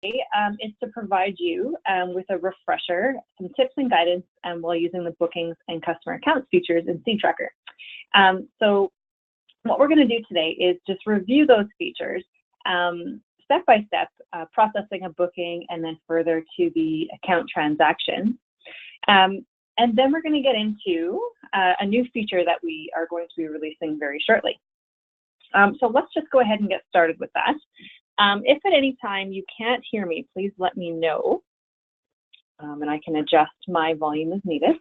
is to provide you with a refresher, some tips and guidance while using the bookings and customer accounts features in seedtrakr. So what we're going to do today is just review those features step by step, processing a booking and then further to the account transaction. And then we're going to get into a new feature that we are going to be releasing very shortly. So let's just go ahead and get started with that. If at any time you can't hear me, please let me know, and I can adjust my volume as needed.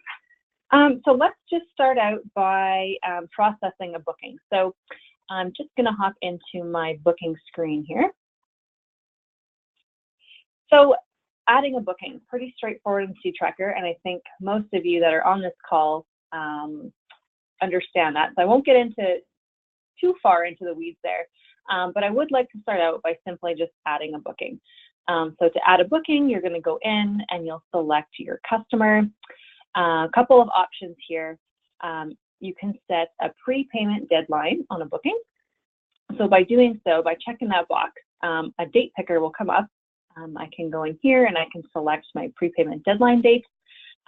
So let's just start out by processing a booking. So I'm just going to hop into my booking screen here. So adding a booking, pretty straightforward in seedtrakr, and I think most of you that are on this call understand that. So I won't get into too far into the weeds there, but I would like to start out by simply just adding a booking. So to add a booking, you're going to go in and you'll select your customer. A couple of options here. You can set a prepayment deadline on a booking. So by doing so, by checking that box, a date picker will come up. I can go in here and I can select my prepayment deadline date.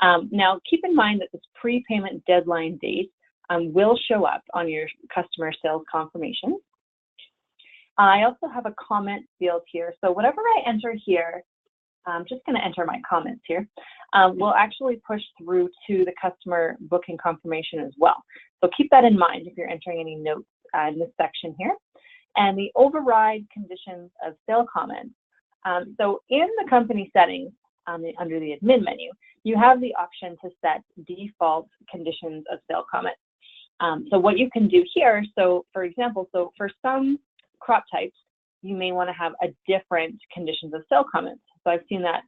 Now, keep in mind that this prepayment deadline date will show up on your customer sales confirmation. I also have a comment field here. So whatever I enter here, I'm just going to enter my comments here, will actually push through to the customer booking confirmation as well. So keep that in mind if you're entering any notes in this section here. And the override conditions of sale comments. So in the company settings under the admin menu, you have the option to set default conditions of sale comments. So what you can do here, so for example, so for some crop types, you may want to have a different conditions of sale comments. So I've seen that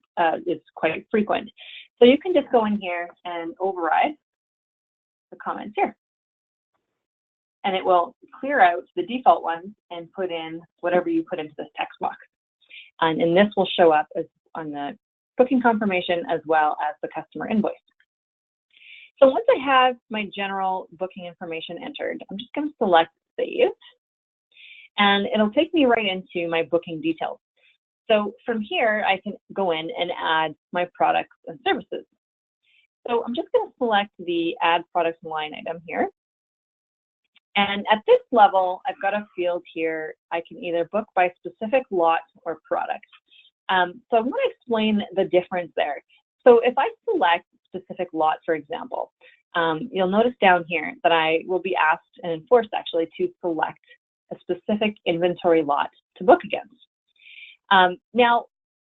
is quite frequent. So you can just go in here and override the comments here. And it will clear out the default ones and put in whatever you put into this text box. And this will show up as on the booking confirmation as well as the customer invoice. So once I have my general booking information entered, I'm just going to select Save. And it'll take me right into my booking details. So from here, I can go in and add my products and services. So I'm just going to select the Add Products line item here. And at this level, I've got a field here. I can either book by specific lot or product. So I'm going to explain the difference there. So if I select specific lot, for example, you'll notice down here that I will be asked and enforced actually to select a specific inventory lot to book against. Now,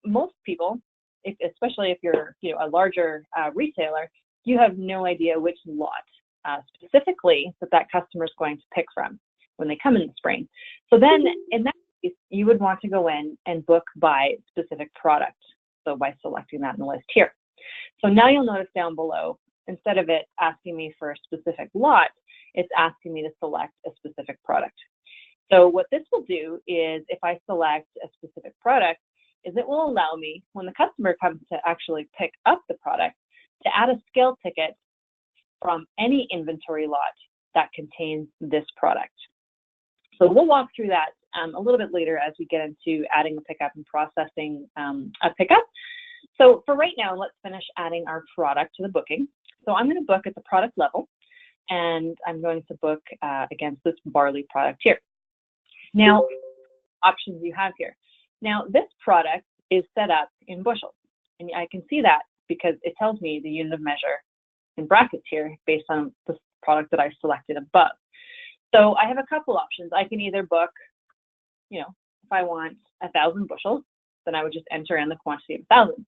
most people, especially if you're a larger retailer, you have no idea which lot specifically that customer is going to pick from when they come in the spring. So then in that case, you would want to go in and book by specific product. So by selecting that in the list here. So now you'll notice down below, instead of it asking me for a specific lot, it's asking me to select a specific product. So what this will do is if I select a specific product, is it will allow me, when the customer comes to actually pick up the product, to add a scale ticket from any inventory lot that contains this product. So we'll walk through that a little bit later as we get into adding a pickup and processing a pickup. So for right now, let's finish adding our product to the booking. So I'm going to book at the product level, and I'm going to book against this barley product here. Now, options you have here. Now, this product is set up in bushels, and I can see that because it tells me the unit of measure in brackets here based on the product that I selected above. So I have a couple options. I can either book, if I want 1,000 bushels, then I would just enter in the quantity of 1,000.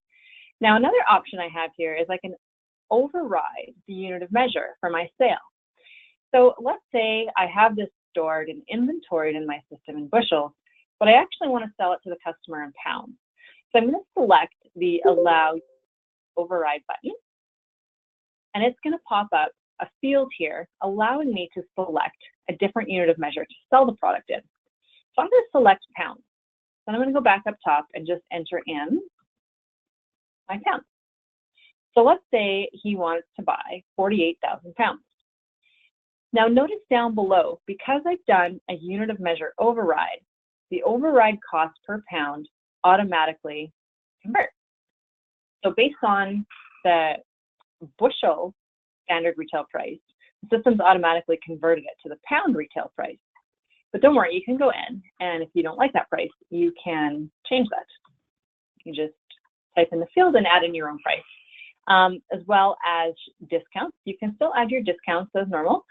Now, another option I have here is I can override the unit of measure for my sale. So let's say I have this stored and inventoried in my system in bushels, but I actually want to sell it to the customer in pounds. So I'm going to select the Allow Override button, and it's going to pop up a field here allowing me to select a different unit of measure to sell the product in. So I'm going to select pounds. Then I'm going to go back up top and just enter in my pounds. So let's say he wants to buy 48,000 pounds. Now notice down below, because I've done a unit of measure override, the override cost per pound automatically convert. So based on the bushel standard retail price, the system's automatically converted it to the pound retail price. But don't worry, you can go in, and if you don't like that price, you can change that. You just type in the field and add in your own price. As well as discounts. You can still add your discounts as normal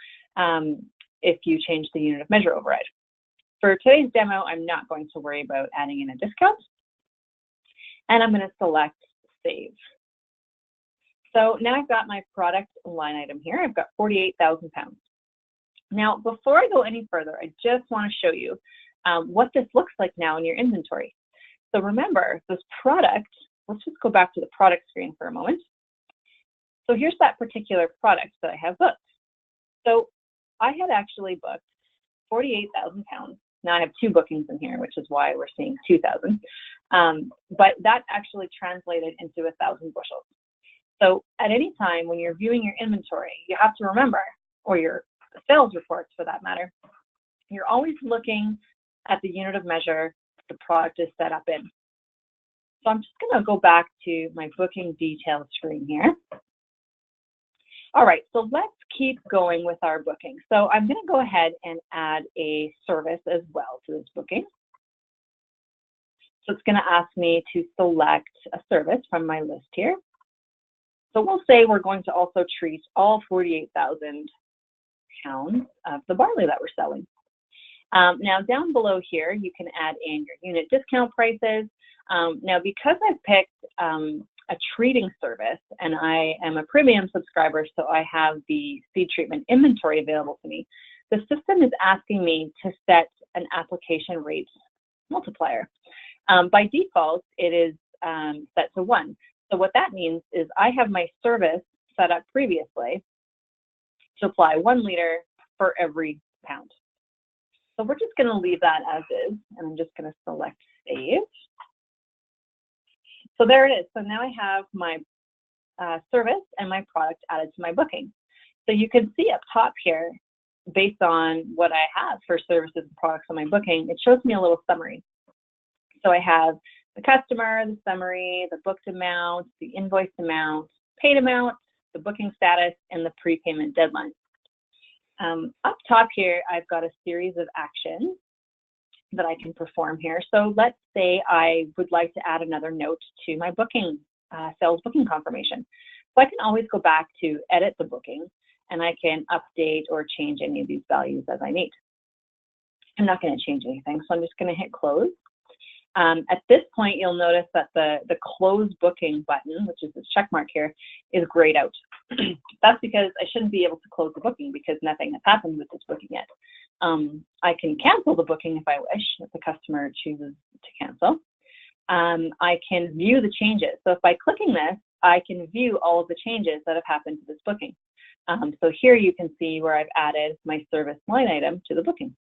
if you change the unit of measure override. For today's demo, I'm not going to worry about adding in a discount. And I'm going to select Save. So now I've got my product line item here. I've got 48,000 pounds. Now, before I go any further, I just want to show you what this looks like now in your inventory. So remember, this product, let's just go back to the product screen for a moment. So here's that particular product that I have booked. So I had actually booked 48,000 pounds. Now I have 2 bookings in here, which is why we're seeing 2,000. But that actually translated into 1,000 bushels. So at any time when you're viewing your inventory, you have to remember, or your sales reports for that matter, you're always looking at the unit of measure the product is set up in. So I'm just going to go back to my booking details screen here. All right, so let's keep going with our booking. So I'm going to go ahead and add a service as well to this booking. So it's going to ask me to select a service from my list here. So we'll say we're going to also treat all 48,000 pounds of the barley that we're selling. Now down below here, you can add in your unit discount prices. Now because I've picked a treating service and I am a premium subscriber, so I have the seed treatment inventory available to me, the system is asking me to set an application rate multiplier. By default, it is set to 1. So what that means is I have my service set up previously to apply 1 liter for every pound. So we're just going to leave that as is, and I'm just going to select Save. So there it is. So now I have my service and my product added to my booking. So you can see up top here, based on what I have for services and products on my booking, it shows me a little summary. So I have the customer, the summary, the booked amount, the invoiced amount, paid amount, the booking status, and the prepayment deadline. Up top here, I've got a series of actions that I can perform here. So let's say I would like to add another note to my booking, sales booking confirmation. So I can always go back to edit the booking, and I can update or change any of these values as I need. I'm not going to change anything, so I'm just going to hit close. At this point, you'll notice that the close booking button, which is this check mark here, is grayed out. That's because I shouldn't be able to close the booking because nothing has happened with this booking yet. I can cancel the booking if I wish, if the customer chooses to cancel. I can view the changes. So if by clicking this, I can view all of the changes that have happened to this booking. So here you can see where I've added my service line item to the booking.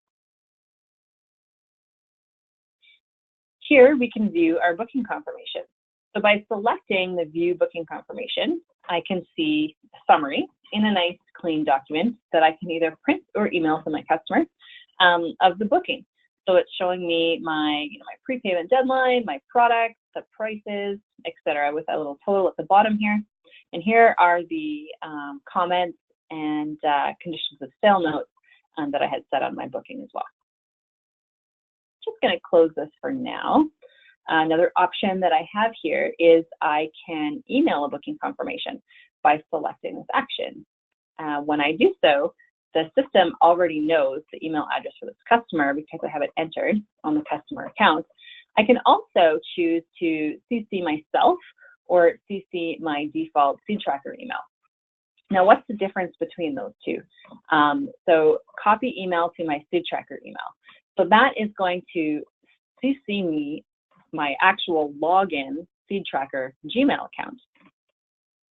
Here we can view our booking confirmation. So by selecting the View Booking Confirmation, I can see a summary in a nice clean document that I can either print or email to my customer of the booking. So it's showing me my, my prepayment deadline, my products, the prices, etc., with a little total at the bottom here. And here are the comments and conditions of sale notes that I had set on my booking as well. Just going to close this for now. Another option that I have here is I can email a booking confirmation by selecting this action. When I do so, the system already knows the email address for this customer because I have it entered on the customer account. I can also choose to CC myself or CC my default seedtrakr email. Now, what's the difference between those two? So copy email to my seedtrakr email. So that is going to CC me my actual login seedtrakr Gmail account.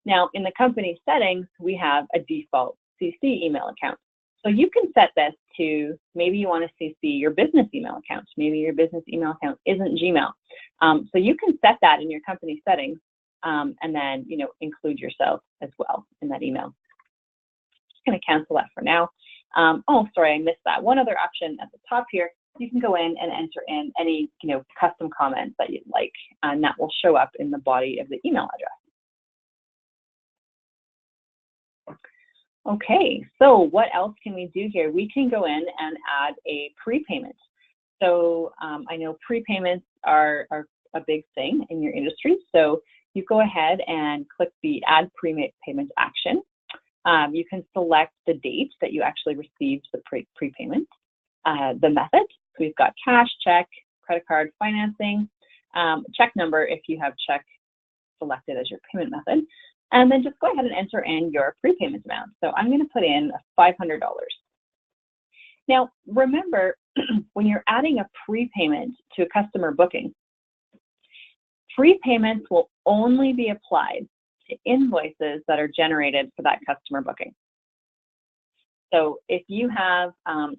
Now, in the company settings, we have a default CC email account. So you can set this to, maybe you want to CC your business email account. Maybe your business email account isn't Gmail. So you can set that in your company settings and then, include yourself as well in that email. Just going to cancel that for now. Oh, sorry, I missed that. One other option at the top here you can go in and enter in any custom comments that you'd like, and that will show up in the body of the email address. Okay, so what else can we do here? We can go in and add a prepayment. So I know prepayments are a big thing in your industry. So you go ahead and click the Add Prepayment action. You can select the date that you actually received the prepayment, the method. So we've got cash, check, credit card, financing, check number if you have check selected as your payment method. And then just go ahead and enter in your prepayment amount. So I'm going to put in $500. Now, remember, when you're adding a prepayment to a customer booking, prepayments will only be applied to invoices that are generated for that customer booking. So if you have,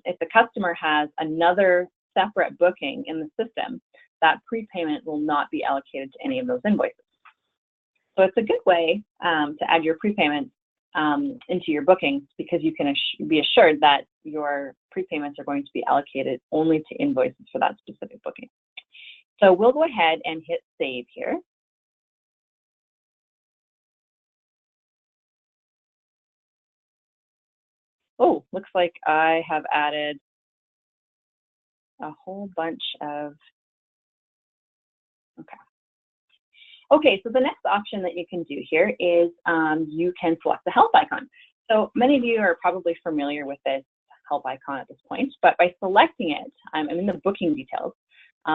if the customer has another separate booking in the system, that prepayment will not be allocated to any of those invoices. So it's a good way to add your prepayment into your bookings, because you can be assured that your prepayments are going to be allocated only to invoices for that specific booking. So we'll go ahead and hit save here. Oh, looks like I have added a whole bunch of, okay. Okay, so the next option that you can do here is you can select the help icon. So many of you are probably familiar with this help icon at this point, but by selecting it, I'm in the booking details.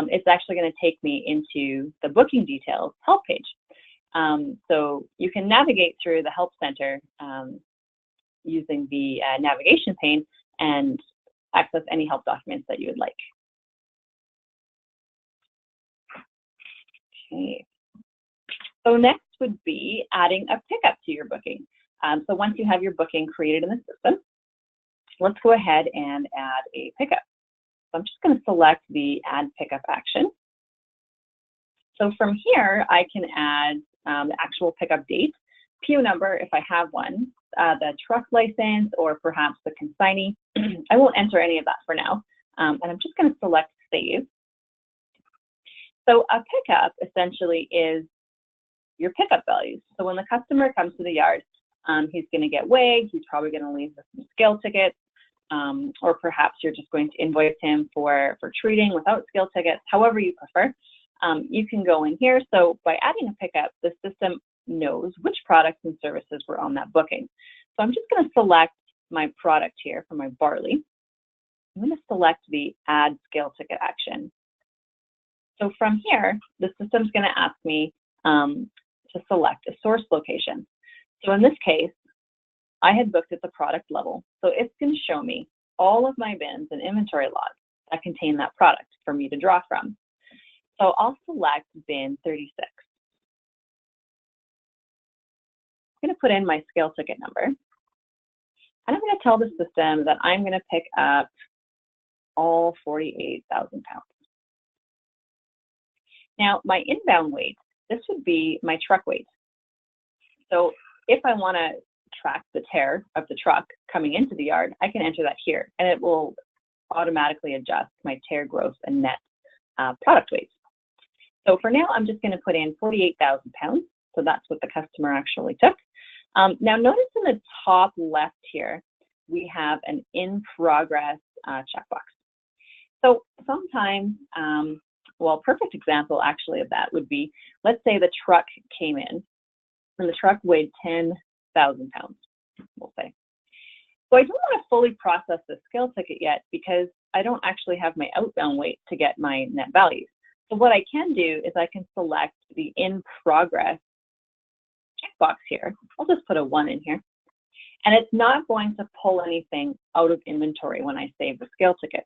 It's actually going to take me into the booking details help page. So you can navigate through the help center using the navigation pane and access any help documents that you would like. Okay. So next would be adding a pickup to your booking. So once you have your booking created in the system, let's go ahead and add a pickup. So I'm just going to select the Add Pickup action. So from here, I can add the actual pickup date, PO number if I have one, the truck license, or perhaps the consignee. I won't enter any of that for now, and I'm just going to select Save. So a pickup essentially is your pickup values. So when the customer comes to the yard, he's going to get weighed, he's probably going to leave with some scale tickets, or perhaps you're just going to invoice him for treating without scale tickets, however you prefer. You can go in here. So by adding a pickup, the system knows which products and services were on that booking. So I'm just going to select my product here for my barley. I'm going to select the Add Scale Ticket action. So from here, the system's going to ask me to select a source location. So in this case, I had booked at the product level, so it's going to show me all of my bins and inventory lots that contain that product for me to draw from. So I'll select bin 36. I'm going to put in my scale ticket number, and I'm going to tell the system that I'm going to pick up all 48,000 pounds. Now, my inbound weight, this would be my truck weight. So if I want to track the tare of the truck coming into the yard, I can enter that here, and it will automatically adjust my tare gross and net product weights. So for now, I'm just going to put in 48,000 pounds. So that's what the customer actually took. Now notice in the top left here, we have an in progress checkbox. So sometimes, well, a perfect example actually of that would be, let's say the truck came in and the truck weighed 10,000 pounds, we'll say. So I don't want to fully process the scale ticket yet because I don't actually have my outbound weight to get my net values. So what I can do is I can select the in progress checkbox here. I'll just put a 1 in here. And it's not going to pull anything out of inventory when I save the scale ticket.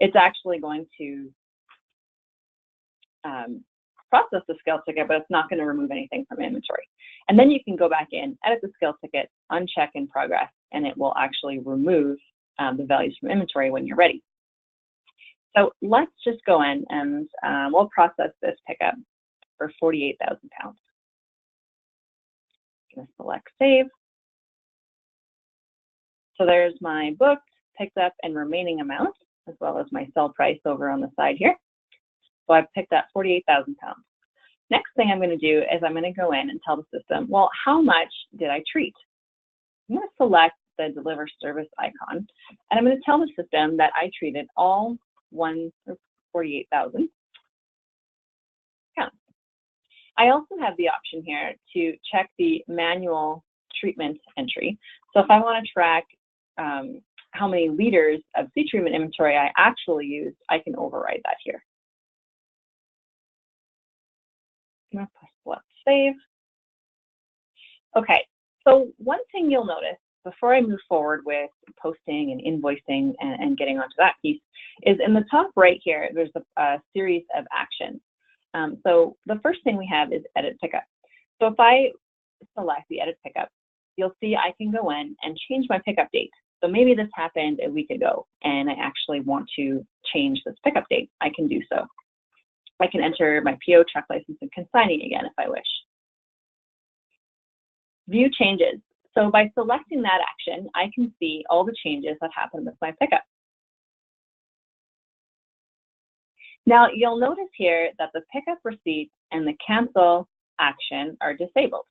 It's actually going to process the scale ticket, but it's not going to remove anything from inventory. And then you can go back in, edit the scale ticket, uncheck in progress, and it will actually remove the values from inventory when you're ready. So let's just go in and we'll process this pickup for 48,000 pounds. I'm going to select save. So there's my booked, picked up, and remaining amount. as well as my sell price over on the side here. So I've picked that 48,000 pounds. Next thing I'm going to do is I'm going to go in and tell the system, well, how much did I treat? I'm going to select the deliver service icon, and I'm going to tell the system that I treated all 48,000 pounds. I also have the option here to check the manual treatment entry. So if I want to track how many liters of seed treatment inventory I actually used, I can override that here. I'm going to press select save. Okay, so one thing you'll notice before I move forward with posting and invoicing and getting onto that piece is in the top right here, there's a series of actions. So the first thing we have is edit pickup. So if I select the edit pickup, you'll see I can go in and change my pickup date. So maybe this happened a week ago and I actually want to change this pickup date. I can do so. I can enter my PO, truck license, and consigning again if I wish. View changes. So by selecting that action, I can see all the changes that happen with my pickup. Now, you'll notice here that the pickup receipt and the cancel action are disabled.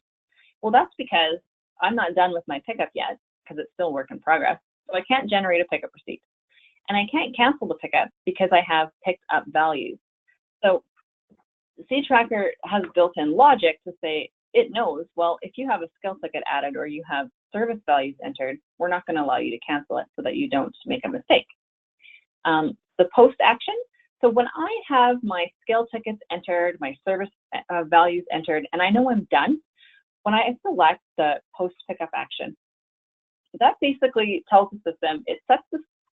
Well, that's because I'm not done with my pickup yet because it's still work in progress. So I can't generate a pickup receipt. And I can't cancel the pickup because I have picked up values. So seedtrakr has built-in logic to say it knows, well, if you have a skill ticket added or you have service values entered, we're not going to allow you to cancel it so that you don't make a mistake. The post action. So when I have my skill tickets entered, my service values entered, and I know I'm done, when I select the post pickup action, that basically tells the system, it sets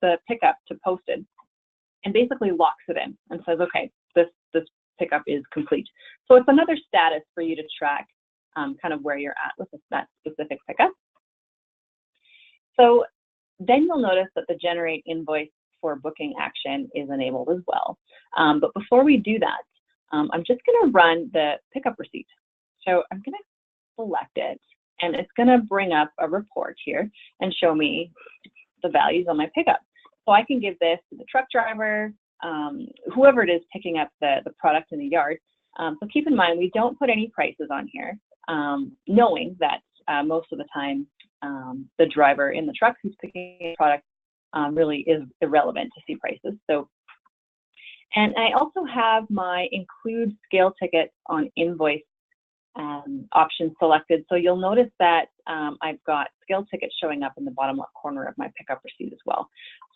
the pickup to posted and basically locks it in and says, okay, this pickup is complete. So it's another status for you to track kind of where you're at with that specific pickup. So then you'll notice that the generate invoice for booking action is enabled as well. But before we do that, I'm just going to run the pickup receipt. So I'm going to select it, and it's going to bring up a report here and show me the values on my pickup. So I can give this to the truck driver, whoever it is picking up the product in the yard. So keep in mind, we don't put any prices on here, knowing that most of the time the driver in the truck who's picking a product really is irrelevant to see prices. So, and I also have my include scale tickets on invoice option selected. So you'll notice that I've got scale tickets showing up in the bottom left corner of my pickup receipt as well.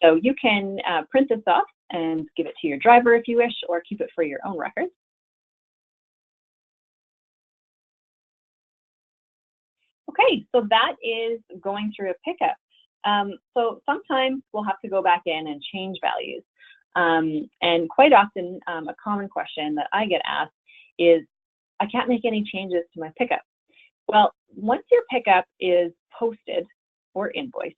So you can print this off and give it to your driver if you wish, or keep it for your own records. Okay, so that is going through a pickup. So sometimes we'll have to go back in and change values. And quite often, a common question that I get asked is, I can't make any changes to my pickup. Well, once your pickup is posted or invoiced,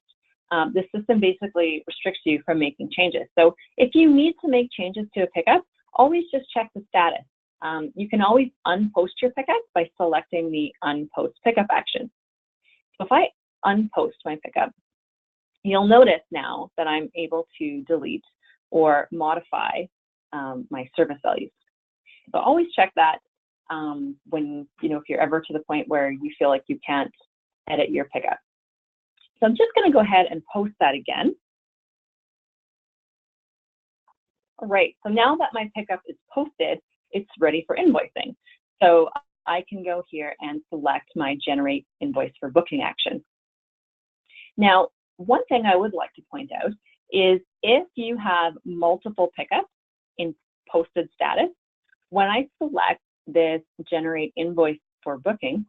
the system basically restricts you from making changes. So if you need to make changes to a pickup, always just check the status. You can always unpost your pickup by selecting the unpost pickup action. So if I unpost my pickup, you'll notice now that I'm able to delete or modify my service values. So always check that when, if you're ever to the point where you feel like you can't edit your pickup. So I'm just going to go ahead and post that again. All right, so now that my pickup is posted, it's ready for invoicing. So I can go here and select my generate invoice for booking action. Now, one thing I would like to point out is if you have multiple pickups in posted status, when I select this generate invoice for booking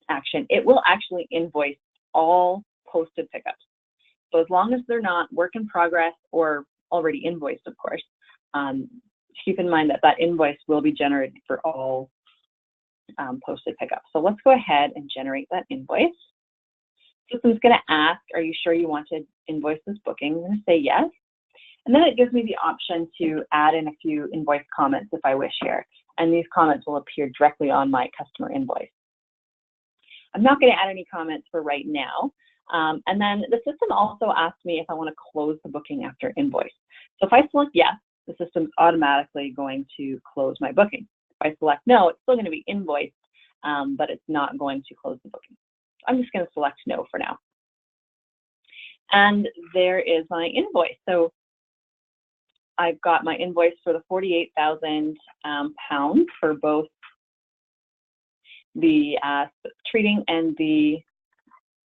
action, it will actually invoice all posted pickups. So as long as they're not work in progress or already invoiced, of course, keep in mind that that invoice will be generated for all posted pickups. So let's go ahead and generate that invoice. System's going to ask, are you sure you want to invoice this booking? I'm going to say yes. And then it gives me the option to add in a few invoice comments if I wish here. And these comments will appear directly on my customer invoice. I'm not going to add any comments for right now. And then the system also asked me if I want to close the booking after invoice. So if I select yes, the system's automatically going to close my booking. If I select no, it's still going to be invoiced, but it's not going to close the booking. I'm just going to select no for now. And there is my invoice. So I've got my invoice for the 48,000 pounds for both the treating and the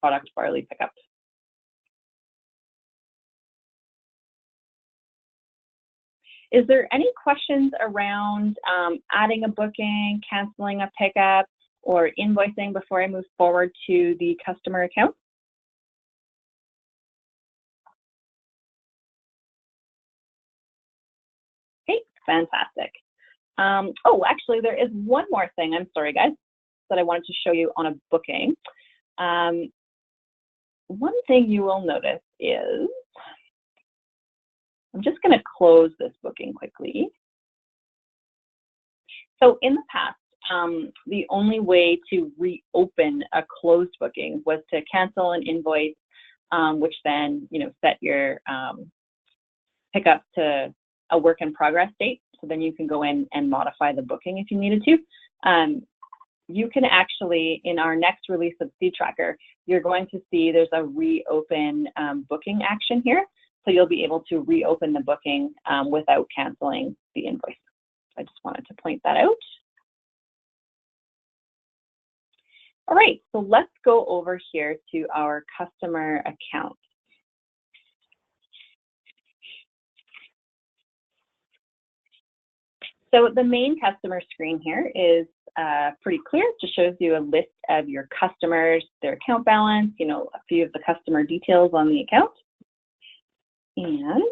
product barley pickup. Is there any questions around adding a booking, canceling a pickup, or invoicing before I move forward to the customer account? Okay, fantastic. Oh, actually, there is one more thing, I'm sorry, guys, that I wanted to show you on a booking. One thing you will notice is, I'm just going to close this booking quickly. So in the past, the only way to reopen a closed booking was to cancel an invoice, which then, set your pickup to a work in progress date. So then you can go in and modify the booking if you needed to. You can actually, in our next release of seedtrakr, you're going to see there's a reopen booking action here. So you'll be able to reopen the booking without canceling the invoice. I just wanted to point that out. All right, so let's go over here to our customer account. So the main customer screen here is pretty clear. It just shows you a list of your customers, their account balance, a few of the customer details on the account. And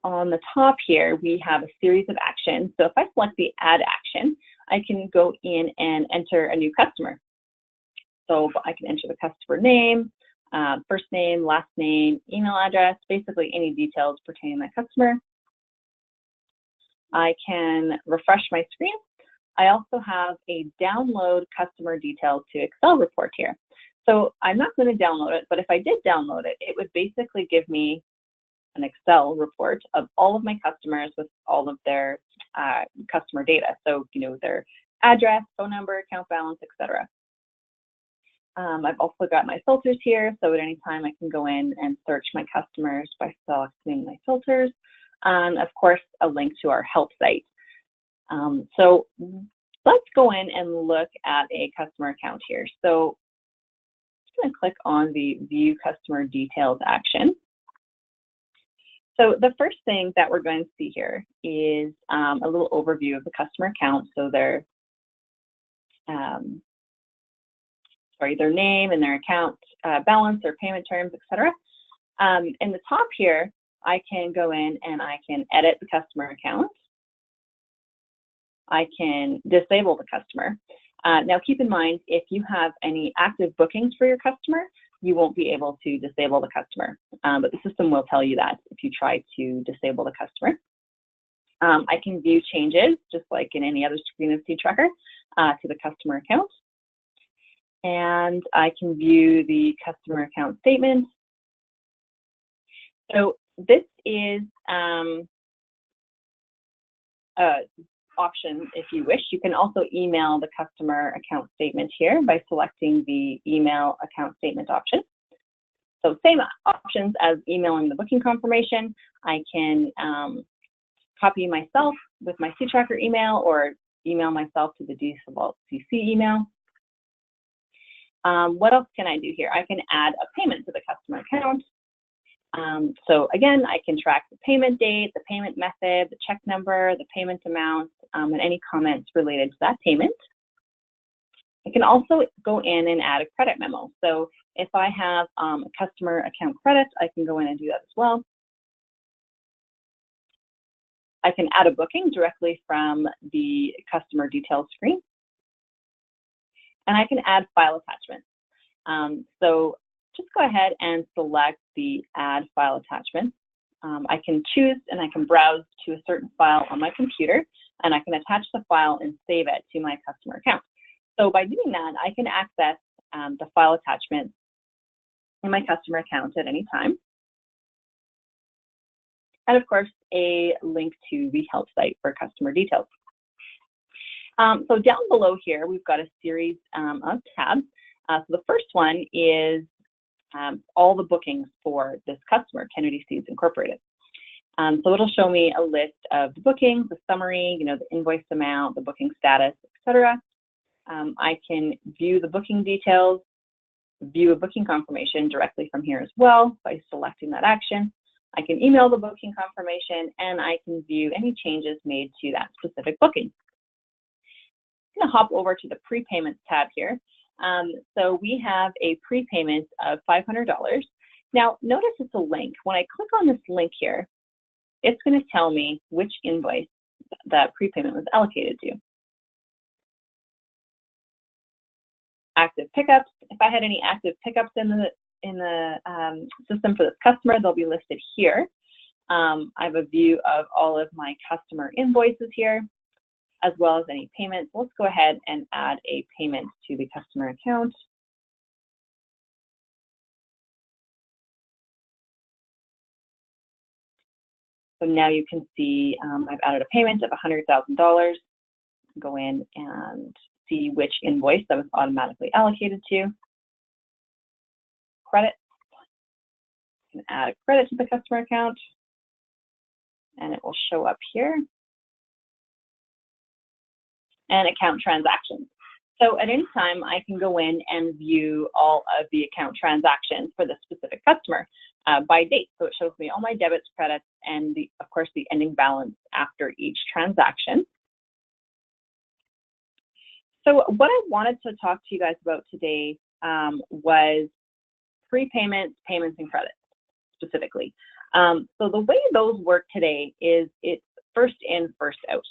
on the top here, we have a series of actions. So if I select the add action, I can go in and enter a new customer. So I can enter the customer name, first name, last name, email address, basically any details pertaining to that customer. I can refresh my screen. I also have a download customer details to Excel report here. So I'm not going to download it, but if I did download it, it would basically give me an Excel report of all of my customers with all of their customer data. So, their address, phone number, account balance, etc. I've also got my filters here. So at any time I can go in and search my customers by selecting my filters. And of course, a link to our help site. So let's go in and look at a customer account here. So I'm going to click on the View Customer Details action. So the first thing that we're going to see here is a little overview of the customer account. So their name and their account balance, their payment terms, etc. In the top here, I can go in and I can edit the customer account. I can disable the customer. Now keep in mind, if you have any active bookings for your customer, you won't be able to disable the customer, but the system will tell you that if you try to disable the customer. I can view changes, just like in any other screen of seedtrakr, to the customer account. And I can view the customer account statement. So this is option if you wish. You can also email the customer account statement here by selecting the email account statement option. So same options as emailing the booking confirmation. I can copy myself with my seedtrakr email or email myself to the default CC email. What else can I do here? I can add a payment to the customer account. So again, I can track the payment date, the payment method, the check number, the payment amount, and any comments related to that payment. I can also go in and add a credit memo. So if I have a customer account credit, I can go in and do that as well. I can add a booking directly from the customer details screen. And I can add file attachments. So just go ahead and select the add file attachment. I can choose and I can browse to a certain file on my computer, and I can attach the file and save it to my customer account. So by doing that, I can access the file attachment in my customer account at any time. and of course, a link to the help site for customer details. So down below here, we've got a series of tabs. So the first one is all the bookings for this customer, Kennedy Seeds Incorporated. So it'll show me a list of the bookings, the summary, the invoice amount, the booking status, etc. I can view the booking details, view a booking confirmation directly from here as well by selecting that action. I can email the booking confirmation, and I can view any changes made to that specific booking. I'm going to hop over to the prepayments tab here. So we have a prepayment of $500. Now, notice it's a link. When I click on this link here, it's going to tell me which invoice that prepayment was allocated to. Active pickups. If I had any active pickups in the system for this customer, they'll be listed here. I have a view of all of my customer invoices here, as well as any payments. Let's go ahead and add a payment to the customer account. So now you can see I've added a payment of $100,000. Go in and see which invoice that was automatically allocated to. Credit. You can add a credit to the customer account, and it will show up here. And account transactions. So at any time, I can go in and view all of the account transactions for this specific customer by date. So it shows me all my debits, credits, and of course, the ending balance after each transaction. So what I wanted to talk to you guys about today was prepayments, payments, and credits specifically. So the way those work today is it's first in, first out.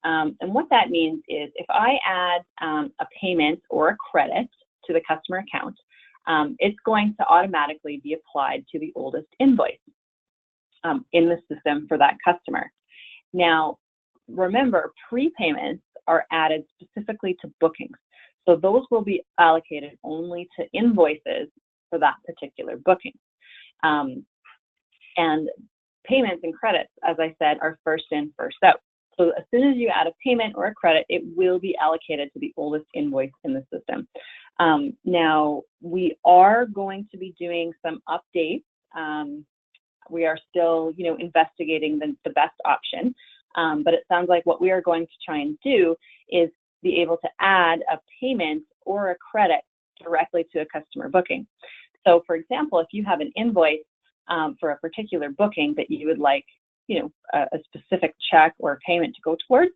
And what that means is if I add a payment or a credit to the customer account, it's going to automatically be applied to the oldest invoice in the system for that customer. Now, remember, prepayments are added specifically to bookings. So those will be allocated only to invoices for that particular booking. And payments and credits, as I said, are first in, first out. So as soon as you add a payment or a credit, it will be allocated to the oldest invoice in the system. Now, we are going to be doing some updates. We are still, investigating the best option. But it sounds like what we are going to try and do is be able to add a payment or a credit directly to a customer booking. So for example, if you have an invoice for a particular booking that you would like, a specific check or payment to go towards,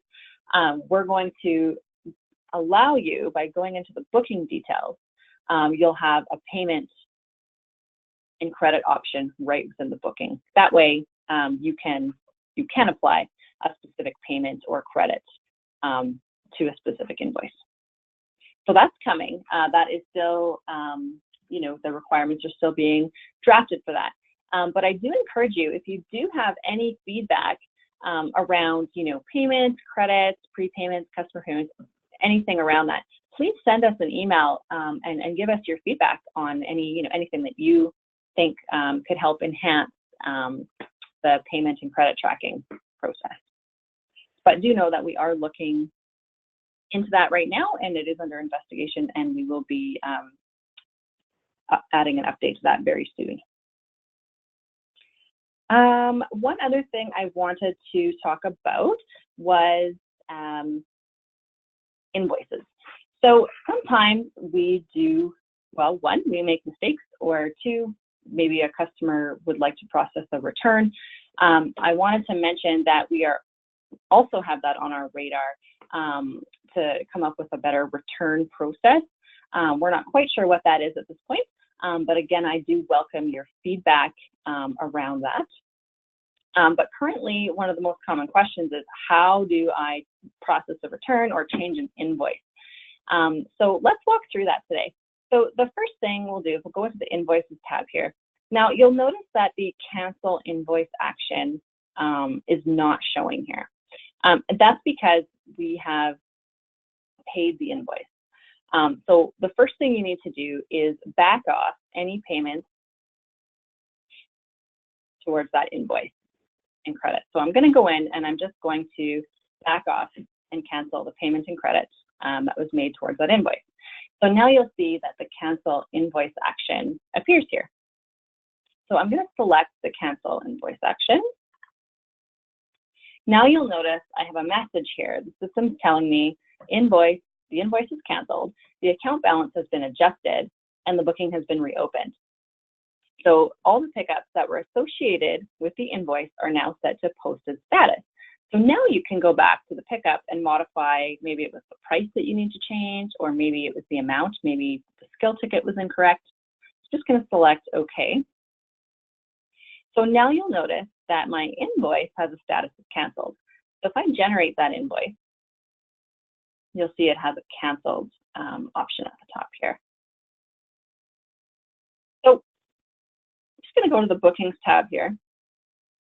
we're going to allow you, by going into the booking details, you'll have a payment and credit option right within the booking. That way, you can apply a specific payment or credit to a specific invoice. So that's coming. That is still, the requirements are still being drafted for that. But I do encourage you, if you do have any feedback around, payments, credits, prepayments, customer payments, anything around that, please send us an email and give us your feedback on anything that you think could help enhance the payment and credit tracking process. But do know that we are looking into that right now, and it is under investigation, and we will be adding an update to that very soon. One other thing I wanted to talk about was invoices. So sometimes we do, well, one, we make mistakes, or two, maybe a customer would like to process a return. I wanted to mention that we also have that on our radar to come up with a better return process. We're not quite sure what that is at this point, but again, I do welcome your feedback around that. But currently, one of the most common questions is, how do I process a return or change an invoice? So let's walk through that today. So the first thing we'll do is we'll go into the Invoices tab here. Now, you'll notice that the Cancel Invoice action is not showing here. That's because we have paid the invoice. So the first thing you need to do is back off any payments towards that invoice. and credit. So I'm going to go in and I'm just going to back off and cancel the payment and credit that was made towards that invoice. So now you'll see that the cancel invoice action appears here. So I'm going to select the cancel invoice action. Now you'll notice I have a message here. The system's telling me the invoice is canceled, the account balance has been adjusted, and the booking has been reopened. So all the pickups that were associated with the invoice are now set to posted status. So now you can go back to the pickup and modify, maybe it was the price that you need to change, or maybe it was the amount, maybe the skill ticket was incorrect. Just going to select OK. So now you'll notice that my invoice has a status of canceled. So if I generate that invoice, you'll see it has a canceled option at the top here. So I'm just going to go to the bookings tab here,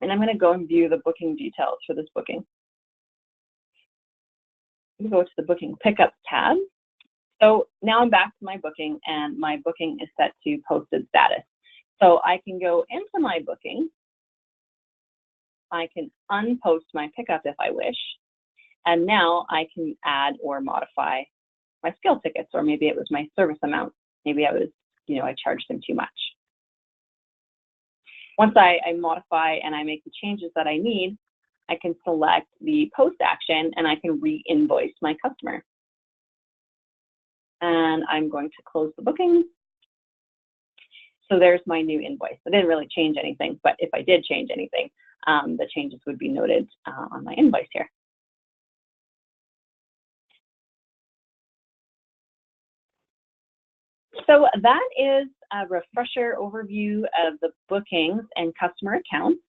and I'm going to go and view the booking details for this booking. I'm going to go to the booking pickups tab. So now I'm back to my booking, and my booking is set to posted status. So I can go into my booking, I can unpost my pickup if I wish, and now I can add or modify my skill tickets, or maybe it was my service amount. Maybe I was, I charged them too much. Once I modify and I make the changes that I need, I can select the post action and I can re-invoice my customer. And I'm going to close the booking. So there's my new invoice. I didn't really change anything, but if I did change anything, the changes would be noted on my invoice here. So that is a refresher overview of the bookings and customer accounts.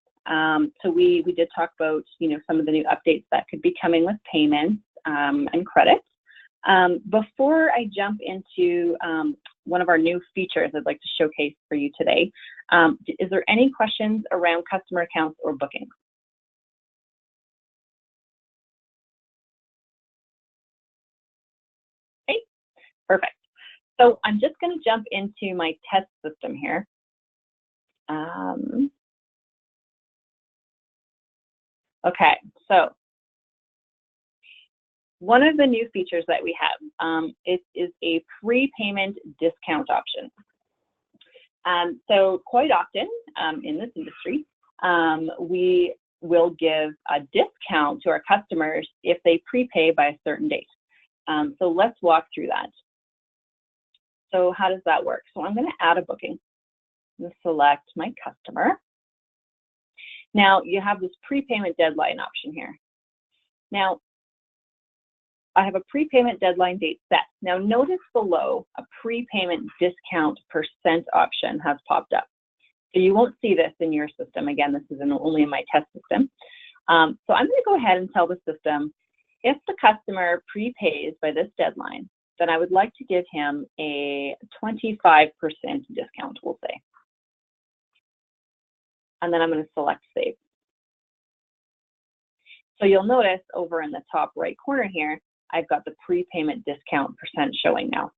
So we did talk about, some of the new updates that could be coming with payments and credits. Before I jump into one of our new features I'd like to showcase for you today, is there any questions around customer accounts or bookings? Okay, perfect. So I'm just going to jump into my test system here. Okay, so one of the new features that we have is a prepayment discount option. So quite often in this industry, we will give a discount to our customers if they prepay by a certain date. So let's walk through that. So how does that work? So I'm going to add a booking. I'm going to select my customer. Now you have this prepayment deadline option here. Now I have a prepayment deadline date set. Now notice below a prepayment discount percent option has popped up. So you won't see this in your system. Again, this is only in my test system. So I'm going to go ahead and tell the system, if the customer prepays by this deadline, then I would like to give him a 25% discount, we'll say. And then I'm going to select save. So you'll notice over in the top right corner here, I've got the prepayment discount percent showing now.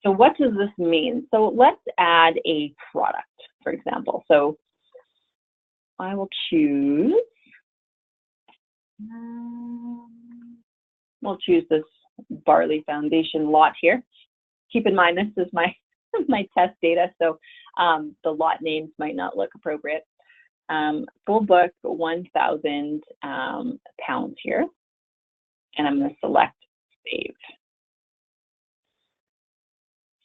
So what does this mean? So let's add a product, for example. So I will choose, we'll choose this barley foundation lot here. Keep in mind, this is my test data, so the lot names might not look appropriate. Full book, 1,000 pounds here, and I'm going to select save.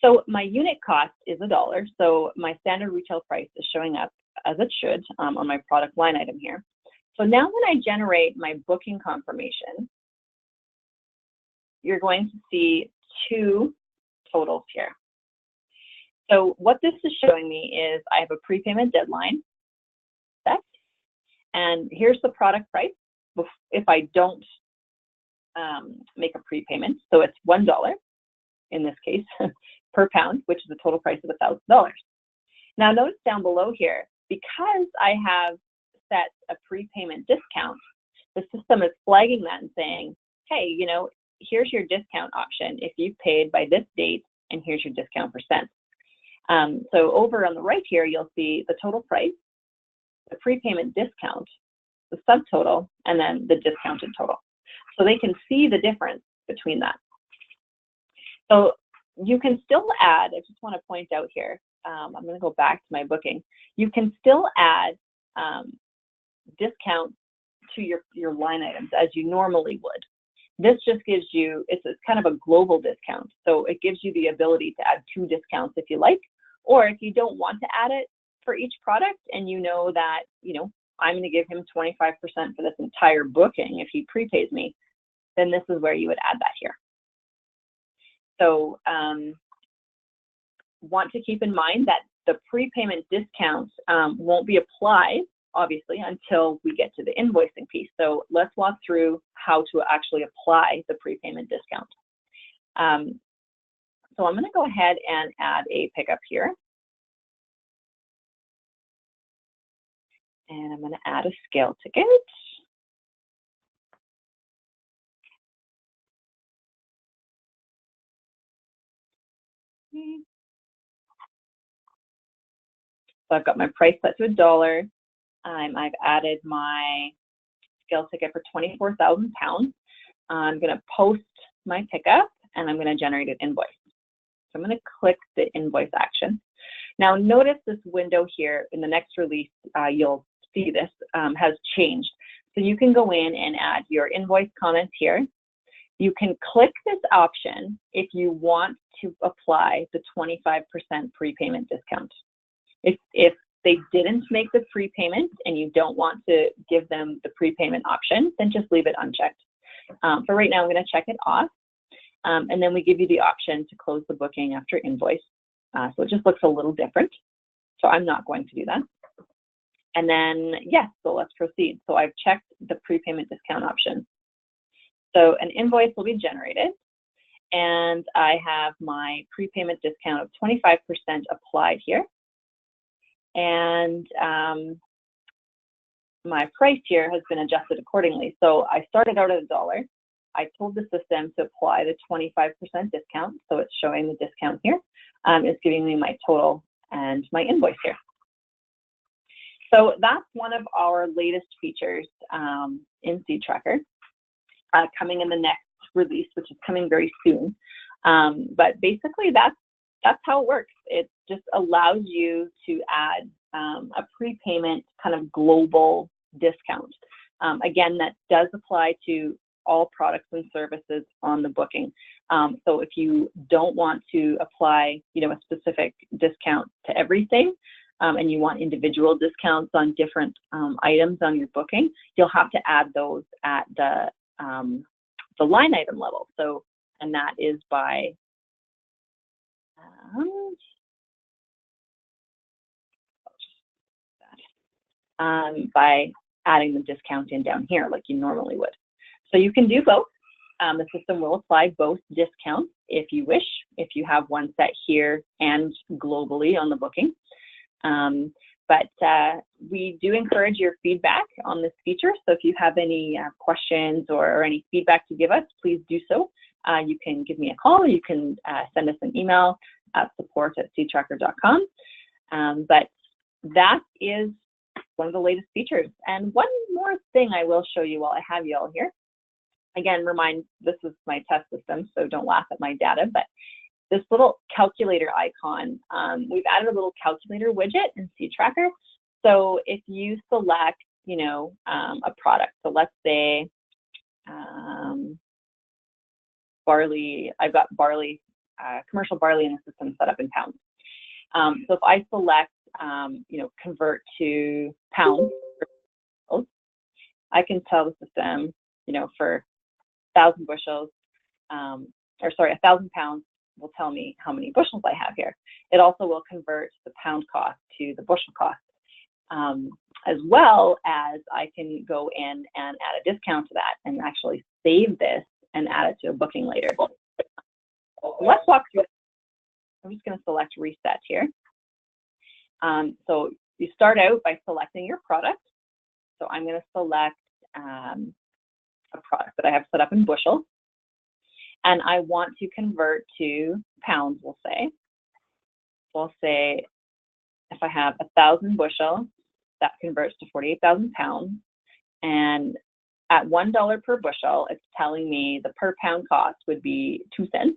So my unit cost is $1, so my standard retail price is showing up as it should on my product line item here. So now when I generate my booking confirmation, you're going to see two totals here. So what this is showing me is I have a prepayment deadline set, and here's the product price if I don't make a prepayment. So it's $1 in this case per pound, which is the total price of $1,000. Now notice down below here, because I have set a prepayment discount, the system is flagging that and saying, hey, here's your discount option if you've paid by this date, and here's your discount percent. So over on the right here, you'll see the total price, the prepayment discount, the subtotal, and then the discounted total. So they can see the difference between that. So you can still add, I just want to point out here, I'm going to go back to my booking. You can still add discounts to your line items as you normally would. This just gives you, it's kind of a global discount. So it gives you the ability to add 2 discounts if you like, or if you don't want to add it for each product and you know that, I'm going to give him 25% for this entire booking if he prepays me, then this is where you would add that here. So want to keep in mind that the prepayment discount won't be applied, obviously, until we get to the invoicing piece. So let's walk through how to actually apply the prepayment discount. So I'm going to go ahead and add a pickup here. And I'm going to add a scale ticket. So I've got my price set to $1. I've added my scale ticket for 24,000 pounds. I'm going to post my pickup and I'm going to generate an invoice. So I'm going to click the invoice action. Now notice this window here in the next release, you'll see this has changed. So you can go in and add your invoice comments here. You can click this option if you want to apply the 25% prepayment discount. If they didn't make the prepayment and you don't want to give them the prepayment option, then just leave it unchecked. For right now, I'm going to check it off. And then we give you the option to close the booking after invoice. So it just looks a little different. So I'm not going to do that. And then, yes, so let's proceed. So I've checked the prepayment discount option. So an invoice will be generated. And I have my prepayment discount of 25% applied here. And my price here has been adjusted accordingly. So I started out at $1. I told the system to apply the 25% discount. So it's showing the discount here. It's giving me my total and my invoice here. So that's one of our latest features in seedtrakr, coming in the next release, which is coming very soon. But basically, that's how it works. It just allows you to add a prepayment kind of global discount. Again, that does apply to all products and services on the booking. So if you don't want to apply, a specific discount to everything, and you want individual discounts on different items on your booking, you'll have to add those at the line item level. So, and that is by adding the discount in down here like you normally would. So you can do both. The system will apply both discounts if you wish, if you have one set here and globally on the booking. But we do encourage your feedback on this feature. So if you have any questions or any feedback to give us, please do so. You can give me a call. You can send us an email at support@seedtrakr.com. But that is one of the latest features. And one more thing I will show you while I have you all here. Again, this is my test system, so don't laugh at my data, but this little calculator icon, we've added a little calculator widget in seedtrakr. So if you select, a product, so let's say barley, I've got barley, commercial barley in the system set up in pounds. So if I select, convert to pounds, I can tell the system, for 1,000 bushels, 1,000 pounds will tell me how many bushels I have here. It also will convert the pound cost to the bushel cost, as well as I can go in and add a discount to that and actually save this and add it to a booking later. Let's walk through. I'm just going to select reset here. So you start out by selecting your product. So I'm going to select a product that I have set up in bushels. And I want to convert to pounds, we'll say. We'll say if I have 1,000 bushels, that converts to 48,000 pounds. And at $1 per bushel, it's telling me the per pound cost would be 2 cents.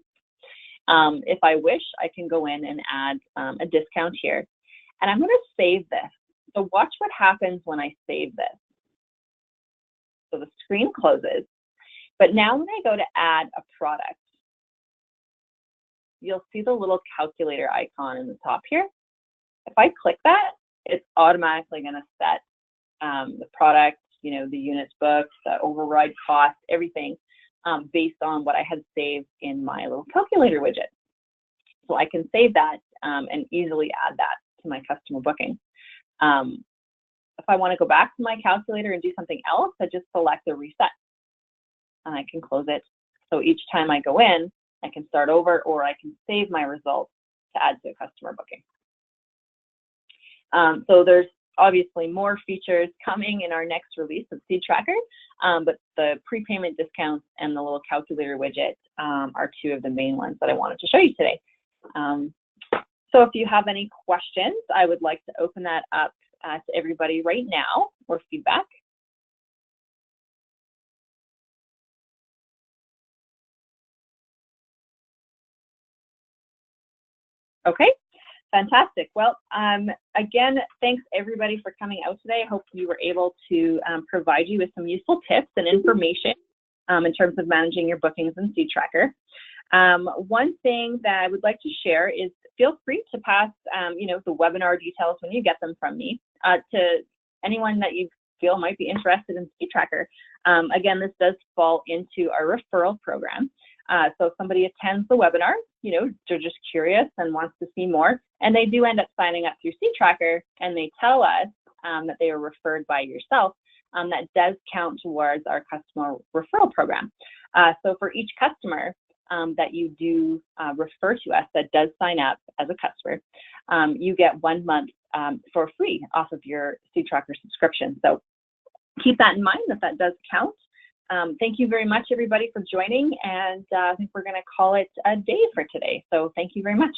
If I wish, I can go in and add a discount here. And I'm going to save this. So watch what happens when I save this. So the screen closes. But now when I go to add a product, you'll see the little calculator icon in the top here. If I click that, it's automatically going to set the product, you know, the units booked, the override cost, everything based on what I had saved in my little calculator widget. So I can save that and easily add that to my customer booking. If I want to go back to my calculator and do something else, I just select the reset and I can close it. So each time I go in, I can start over, or I can save my results to add to a customer booking. So there's obviously more features coming in our next release of seedtrakr, but the prepayment discounts and the little calculator widget are two of the main ones that I wanted to show you today. So if you have any questions, I would like to open that up to everybody right now, or feedback. Okay, fantastic. Well, again, thanks everybody for coming out today. I hope you were able to provide you with some useful tips and information in terms of managing your bookings in seedtrakr. One thing that I would like to share is feel free to pass, you know, the webinar details when you get them from me to anyone that you feel might be interested in seedtrakr. Again, this does fall into our referral program. So if somebody attends the webinar, you know, they're just curious and wants to see more, and they do end up signing up through seedtrakr, and they tell us that they were referred by yourself, that does count towards our customer referral program. So for each customer that you do refer to us that does sign up as a customer, you get 1 month for free off of your seedtrakr subscription. So keep that in mind, that does count. Thank you very much, everybody, for joining, and I think we're going to call it a day for today. So thank you very much.